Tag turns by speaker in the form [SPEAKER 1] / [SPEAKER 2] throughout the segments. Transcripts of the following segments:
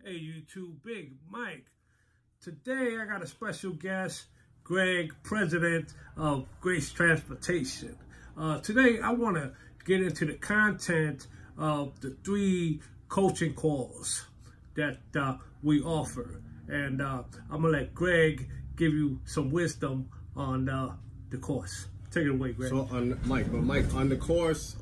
[SPEAKER 1] Hey, YouTube, Big Mike. Today, I got a special guest, Greg, president of Grace Transportation. Today, I want to get into the content of the 3 coaching calls that we offer. And I'm going to let Greg give you some wisdom on the course. Take it away, Greg.
[SPEAKER 2] So, Mike, on the course,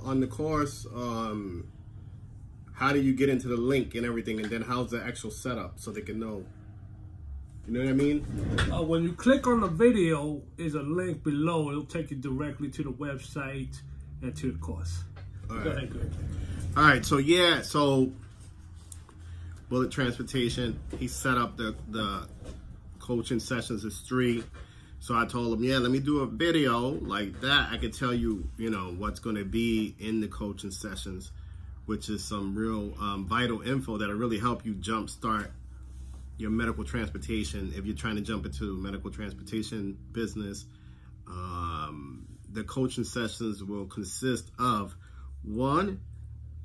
[SPEAKER 2] how do you get into the link and everything, and then how's the actual setup so they can know? You know what I mean?
[SPEAKER 1] When you click on the video, there's a link below. It'll take you directly to the website and to the course. Go ahead, Greg.
[SPEAKER 2] All right, so Bullet Transportation, he set up the coaching sessions as 3. So I told him, yeah, let me do a video like that. I could tell you, what's going to be in the coaching sessions, which is some real vital info that'll really help you jumpstart your medical transportation. If you're trying to jump into medical transportation business, the coaching sessions will consist of 1,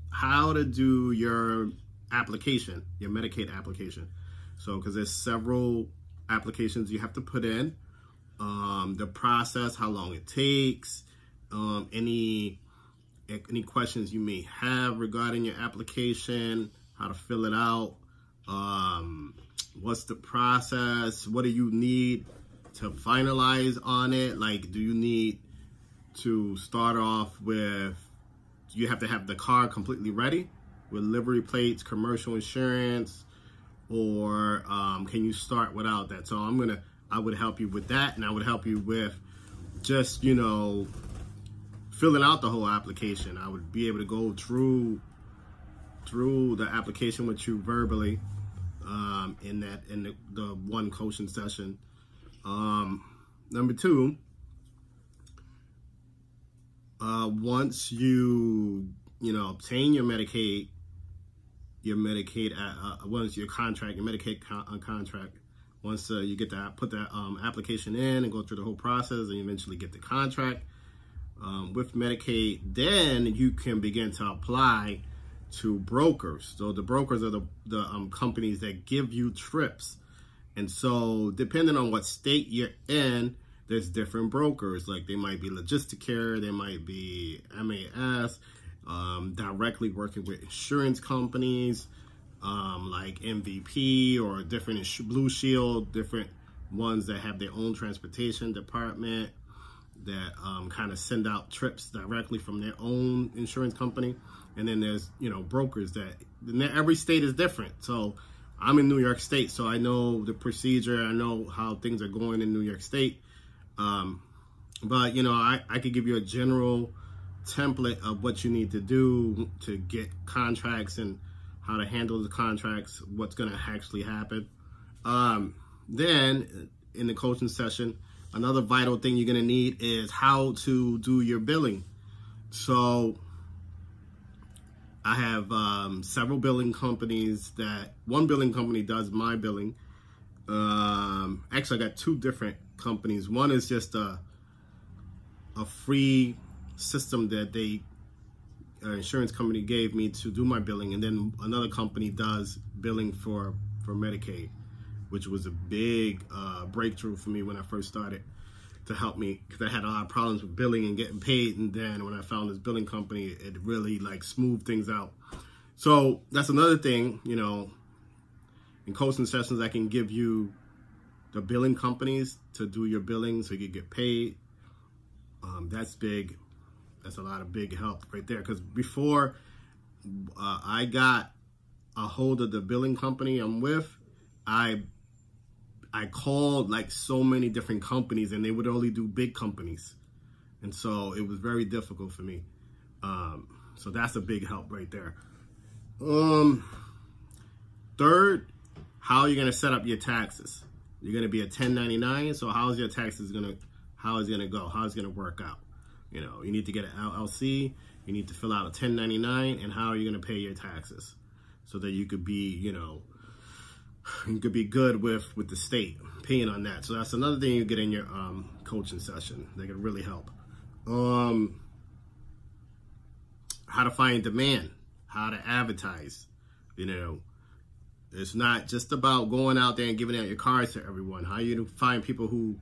[SPEAKER 2] how to do your application, your Medicaid application. So, because there's several applications you have to put in, the process, how long it takes, any questions you may have regarding your application, how to fill it out, what's the process, what do you need to finalize on it, like do you need to start off with, you have to have the car completely ready with livery plates, commercial insurance, or can you start without that? So I would help you with that, and I would help you with just, filling out the whole application. I would be able to go through the application with you verbally in the 1 coaching session. Number 2, once you obtain your Medicaid, once your Medicaid contract, once you get that, put that application in and go through the whole process, and eventually get the contract with Medicaid, then you can begin to apply to brokers. So the brokers are the companies that give you trips. And so depending on what state you're in, there's different brokers. Like they might be Logisticare, they might be MAS, directly working with insurance companies, like MVP or different Blue Shield, different ones that have their own transportation department that kind of send out trips directly from their own insurance company. And then there's, brokers that, every state is different. So I'm in New York State, so I know the procedure. I know how things are going in New York State. But, I could give you a general template of what you need to do to get contracts and how to handle the contracts, what's going to actually happen. Then in the coaching session, another vital thing you're going to need is how to do your billing. So I have several billing companies one billing company does my billing. Actually, I got 2 different companies. One is just a free system that an insurance company gave me to do my billing. And then another company does billing for Medicaid, which was a big breakthrough for me when I first started, to help me, because I had a lot of problems with billing and getting paid. And then when I found this billing company, it really smoothed things out. So that's another thing, in coaching sessions, I can give you the billing companies to do your billing so you can get paid. That's big. That's a lot of big help right there. Because before I got a hold of the billing company I'm with, I called so many different companies, and they would only do big companies. And so it was very difficult for me. So that's a big help right there. Third, how are you going to set up your taxes? You're going to be a 1099. So how is your taxes how is it going to go? How is it going to work out? You need to get an LLC. You need to fill out a 1099. And how are you going to pay your taxes so that you could be, you could be good with the state paying on that. So that's another thing you get in your coaching session that can really help. How to find demand, how to advertise, It's not just about going out there and giving out your cards to everyone. How you find people who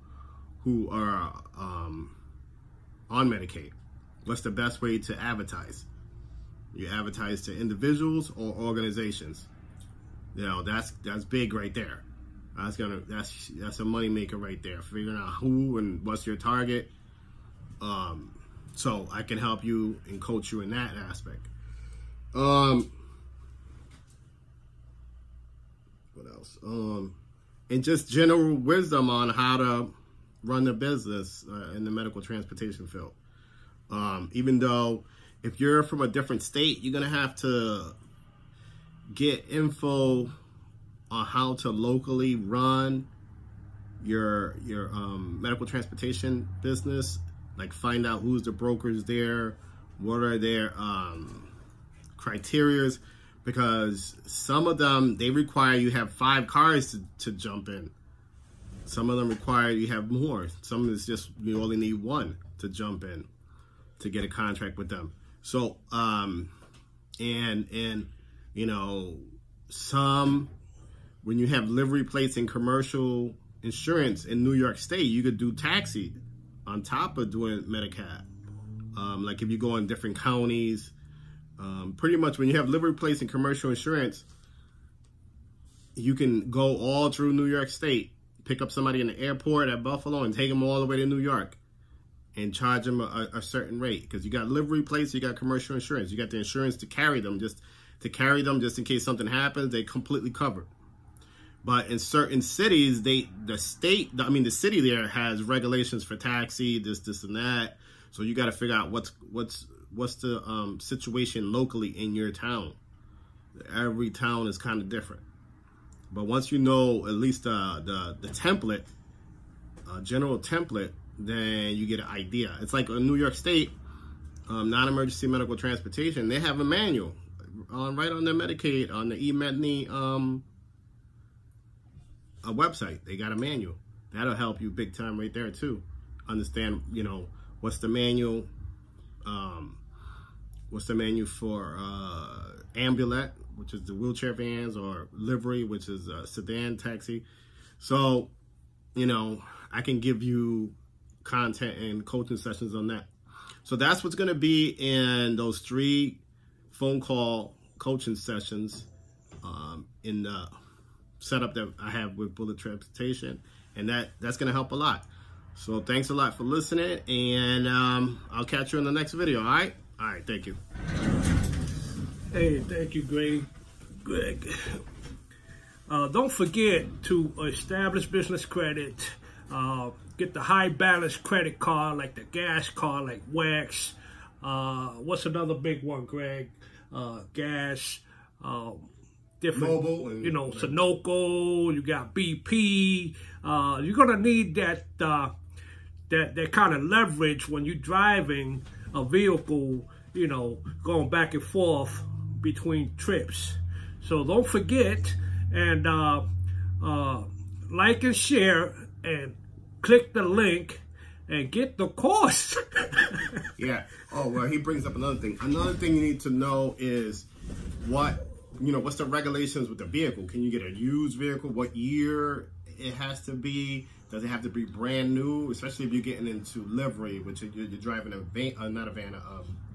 [SPEAKER 2] are on Medicaid? What's the best way to advertise? You advertise to individuals or organizations. You know, that's big right there. That's a money maker right there. Figuring out who and what's your target. So I can help you and coach you in that aspect. What else? And just general wisdom on how to run the business in the medical transportation field. Even though if you're from a different state, you're gonna have to get info on how to locally run your medical transportation business. Like find out who's the brokers there, what are their criterias, because some of them, they require you have 5 cars to jump in. Some of them require you have more. Some is just you only need 1 to jump in to get a contract with them. So and you know, some, when you have livery plates and commercial insurance in New York State, you could do taxi on top of doing Medicaid. Like if you go in different counties, pretty much when you have livery plates and commercial insurance, you can go all through New York State, pick up somebody in the airport at Buffalo and take them all the way to New York and charge them a certain rate. Because you got livery plates, you got commercial insurance, you got the insurance to carry them, just in case something happens, they completely covered. But in certain cities, the city there has regulations for taxi, this and that. So you got to figure out what's the situation locally in your town. Every town is kind of different. But once you know at least the template, general template, then you get an idea. It's like in New York State, non-emergency medical transportation, they have a manual right on their Medicaid, on the NEMT a website. They got a manual. That'll help you big time right there too. Understand, you know, what's the manual, for ambulance, which is the wheelchair vans, or livery, which is a sedan taxi. So, you know, I can give you content and coaching sessions on that. So that's what's going to be in those 3 phone call coaching sessions in the setup that I have with Bullet Transportation, and that's going to help a lot. So thanks a lot for listening, and I'll catch you in the next video. All right, thank you.
[SPEAKER 1] Hey, thank you, Greg. Don't forget to establish business credit. Get the high balance credit card, like the gas card, like Wax. What's another big one, Greg? Gas. Different,
[SPEAKER 2] mobile, and,
[SPEAKER 1] you know, Sunoco, you got BP. You're gonna need that kind of leverage when you're driving a vehicle, you know, going back and forth between trips. So don't forget, and like and share and click the link and get the course.
[SPEAKER 2] Yeah. Oh, well, he brings up another thing. Another thing you need to know is what's the regulations with the vehicle? Can you get a used vehicle? What year it has to be? Does it have to be brand new? Especially if you're getting into livery, which you're driving a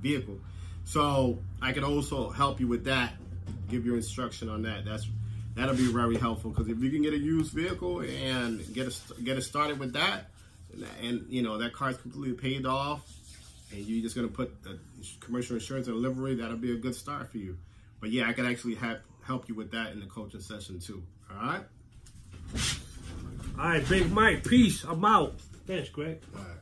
[SPEAKER 2] vehicle. So I can also help you with that, give you instruction on that. That'll be very helpful, because if you can get a used vehicle and get it started with that, and you know that car's completely paid off, and you're just gonna put the commercial insurance and livery, that'll be a good start for you. But yeah, I can actually help you with that in the coaching session too. All right?
[SPEAKER 1] All right, Big Mike, peace. I'm out. Thanks, Greg.
[SPEAKER 2] All right.